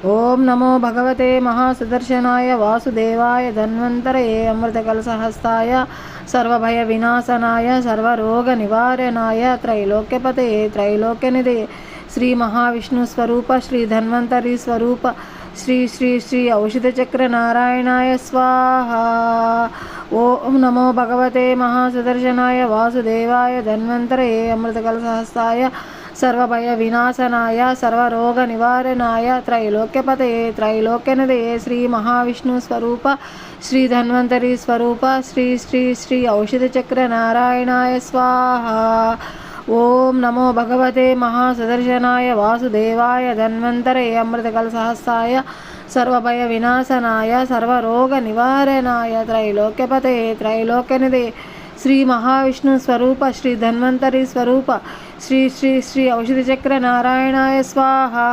ओम नमो भगवते महासुदर्शनाय वासुदेवाय धन्वन्तरये अमृतकलशहस्ताय सर्वभयविनाशनाय सर्वरोगनिवारणाय त्रैलोक्यपतये त्रैलोक्यनिधये श्री महाविष्णुस्वरूप श्री धन्वन्तरी स्वरूप श्री श्री श्री औषधचक्र नारायणाय स्वाहा। ओम नमो भगवते महासुदर्शनाय वासुदेवाय धन्वन्तरये अमृतकलशहस्ताय सर्वभयविनाशनाय सर्वरोगनिवारणाय त्रैलोक्यपतये त्रैलोक्यनिधये श्री महाविष्णुस्वरूप श्री धन्वन्तरी स्वरूप श्री श्री श्री औषधचक्र नारायणाय स्वाहा। ओम नमो भगवते महासुदर्शनाय वासुदेवाय धन्वन्तरये अमृतकलशहस्ताय सर्वभयविनाशनाय सर्वरोगनिवारणाय त्रैलोक्यपतये त्रैलोक्यनिधये श्री महाविष्णु स्वरूप श्री धन्वन्तरी स्वरूप श्री श्री श्री औषधचक्र नारायणाय स्वाहा।